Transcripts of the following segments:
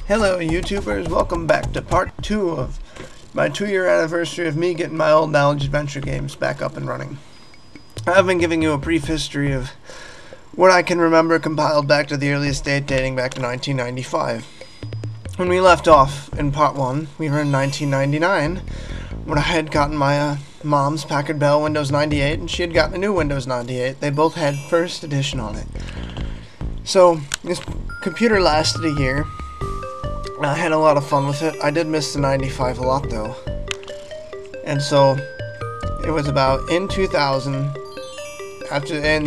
Hello YouTubers, welcome back to part 2 of my 2-year anniversary of me getting my old Knowledge Adventure games back up and running. I've been giving you a brief history of what I can remember compiled back to the earliest date dating back to 1995. When we left off in part 1, we were in 1999 when I had gotten my mom's Packard Bell Windows 98 and she had gotten a new Windows 98. They both had first edition on it. So this computer lasted a year. I had a lot of fun with it. I did miss the 95 a lot though. And so it was about in 2000,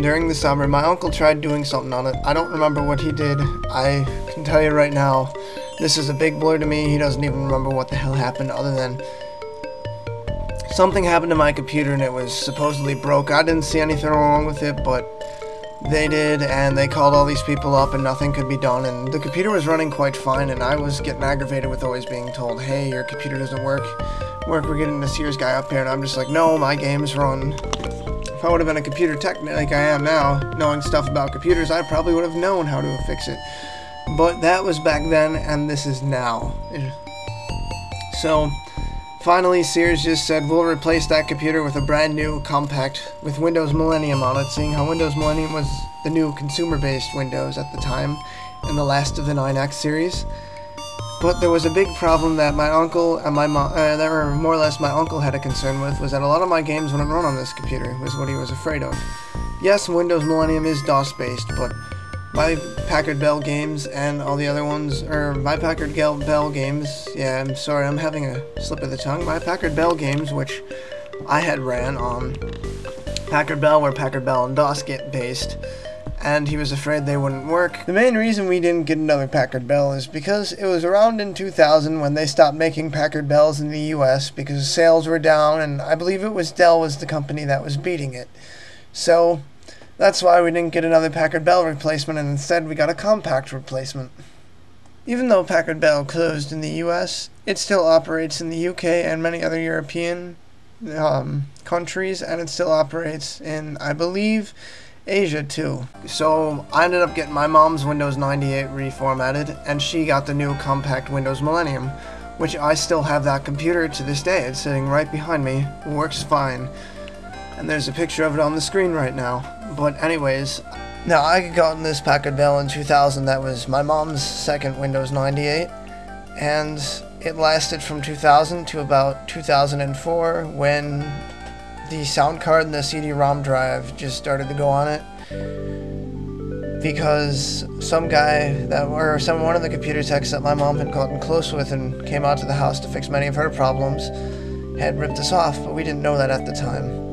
during the summer, my uncle tried doing something on it. I don't remember what he did. I can tell you right now, this is a big blur to me. He doesn't even remember what the hell happened other than something happened to my computer and it was supposedly broke. I didn't see anything wrong with it, but they did, and they called all these people up and nothing could be done, and the computer was running quite fine, and I was getting aggravated with always being told, hey, your computer doesn't work, we're getting the Sears guy up here, and I'm just like, no, my games run. If I would have been a computer tech like I am now, knowing stuff about computers, I probably would have known how to fix it. But that was back then, and this is now. So finally, Sears just said, we'll replace that computer with a brand new Compaq with Windows Millennium on it, seeing how Windows Millennium was the new consumer-based Windows at the time, and the last of the 9X series. But there was a big problem that my uncle and my mom, that were more or less my uncle had a concern with, was that a lot of my games wouldn't run on this computer, was what he was afraid of. Yes, Windows Millennium is DOS-based, but my Packard Bell games and all the other ones, or my Packard Bell games, yeah, I'm sorry, I'm having a slip of the tongue. My Packard Bell games, which I had ran on Packard Bell, were Packard Bell and DOS based, and he was afraid they wouldn't work. The main reason we didn't get another Packard Bell is because it was around in 2000 when they stopped making Packard Bells in the US because sales were down, and I believe it was Dell was the company that was beating it. So that's why we didn't get another Packard Bell replacement, and instead we got a Compaq replacement. Even though Packard Bell closed in the US, it still operates in the UK and many other European countries, and it still operates in, I believe, Asia too. So I ended up getting my mom's Windows 98 reformatted, and she got the new Compaq Windows Millennium, which I still have that computer to this day. It's sitting right behind me, works fine. And there's a picture of it on the screen right now. But anyways, now I got this Packard Bell in 2000. That was my mom's second Windows 98, and it lasted from 2000 to about 2004 when the sound card and the CD-ROM drive just started to go on it, because some guy one of the computer techs that my mom had gotten close with and came out to the house to fix many of her problems had ripped us off, but we didn't know that at the time.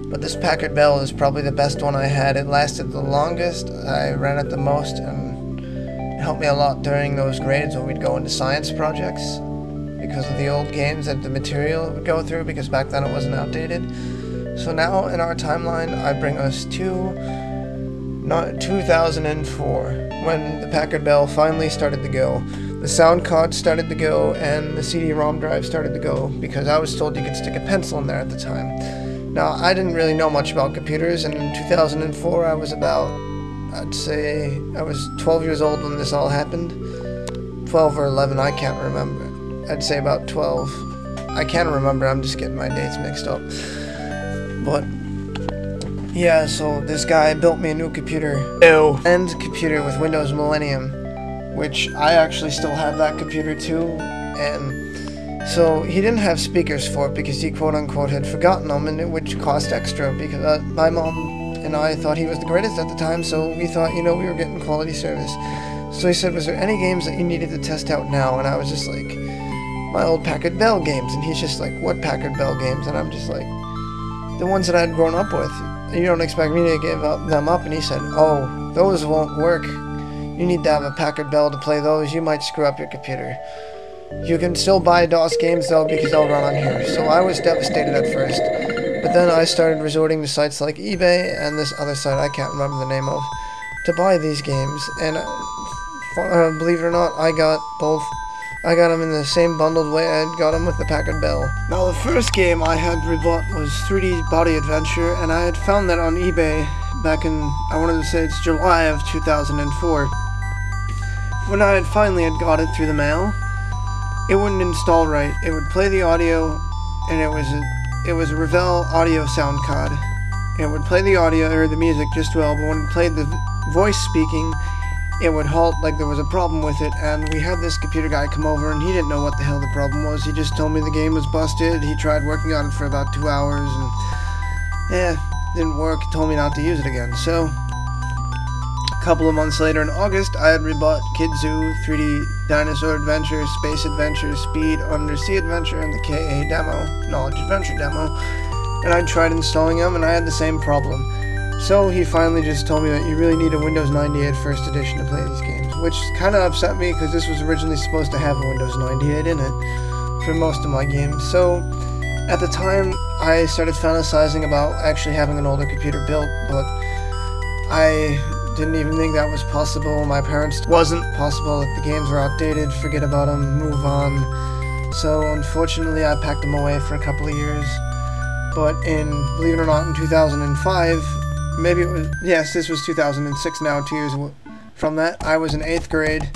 But this Packard Bell is probably the best one I had. It lasted the longest, I ran it the most, and it helped me a lot during those grades when we'd go into science projects because of the old games and the material it would go through, because back then it wasn't outdated. So now in our timeline, I bring us to 2004, when the Packard Bell finally started to go. The sound card started to go and the CD-ROM drive started to go, because I was told you could stick a pencil in there at the time. Now, I didn't really know much about computers, and in 2004 I was about, I'd say, I was 12 years old when this all happened. 12 or 11, I can't remember. I'd say about 12. I can't remember, I'm just getting my dates mixed up. But yeah, so this guy built me a new computer. And computer with Windows Millennium, which I actually still have that computer too, and so he didn't have speakers for it because he quote-unquote had forgotten them, and it would cost extra, because my mom and I thought he was the greatest at the time, so we thought, you know, we were getting quality service. So he said, was there any games that you needed to test out now? And I was just like, my old Packard Bell games. And he's just like, what Packard Bell games? And I'm just like, the ones that I'd grown up with. You don't expect me to give them up? And he said, oh, those won't work. You need to have a Packard Bell to play those. You might screw up your computer. You can still buy DOS games though, because they'll run on here. So I was devastated at first, but then I started resorting to sites like eBay and this other site I can't remember the name of to buy these games, and believe it or not, I got both. I got them in the same bundled way I got them with the Packard Bell. Now the first game I had rebought was 3D Body Adventure, and I had found that on eBay back in, I wanted to say it's July of 2004. when I finally had got it through the mail, it wouldn't install right. It would play the audio, and it was a Revell audio sound card. It would play the audio or the music just well, but when it played the voice speaking, it would halt like there was a problem with it. And we had this computer guy come over, and he didn't know what the hell the problem was. He just told me the game was busted. He tried working on it for about 2 hours, and didn't work. He told me not to use it again. So a couple of months later in August, I had rebought Kid Zoo, 3D Dinosaur Adventure, Space Adventure, Speed, Undersea Adventure, and the KA demo, Knowledge Adventure demo. And I tried installing them, and I had the same problem. So he finally just told me that you really need a Windows 98 First Edition to play these games, which kind of upset me because this was originally supposed to have a Windows 98 in it for most of my games. So at the time, I started fantasizing about actually having an older computer built, but I didn't even think that was possible. My parents wasn't possible. That the games were outdated, forget about them, move on. So unfortunately, I packed them away for a couple of years. But believe it or not, in 2005, maybe it was, yes, this was 2006 now, 2 years from that, I was in 8th grade.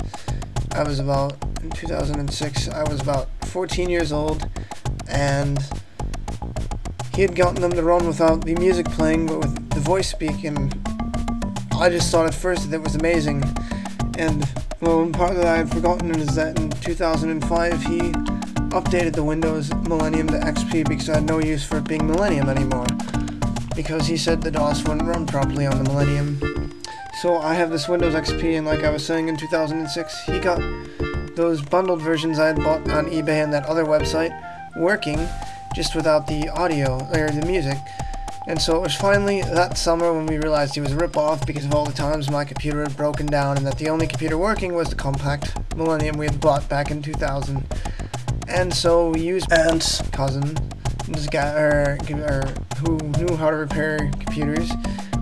In 2006, I was about 14 years old, and he had gotten them to run without the music playing, but with the voice speaking. I just thought at first that it was amazing. And, well, one part that I had forgotten is that in 2005, he updated the Windows Millennium to XP because I had no use for it being Millennium anymore, because he said the DOS wouldn't run properly on the Millennium. So I have this Windows XP, and like I was saying, in 2006 he got those bundled versions I had bought on eBay and that other website working, just without the audio or the music. And so it was finally that summer when we realized he was a rip-off because of all the times my computer had broken down, and that the only computer working was the Compaq Millennium we had bought back in 2000. And so we used Aunt's cousin, this guy who knew how to repair computers.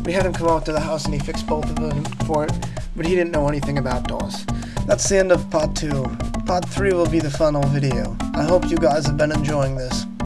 We had him come out to the house and he fixed both of them for it, but he didn't know anything about DOS. That's the end of part 2. Part 3 will be the final video. I hope you guys have been enjoying this.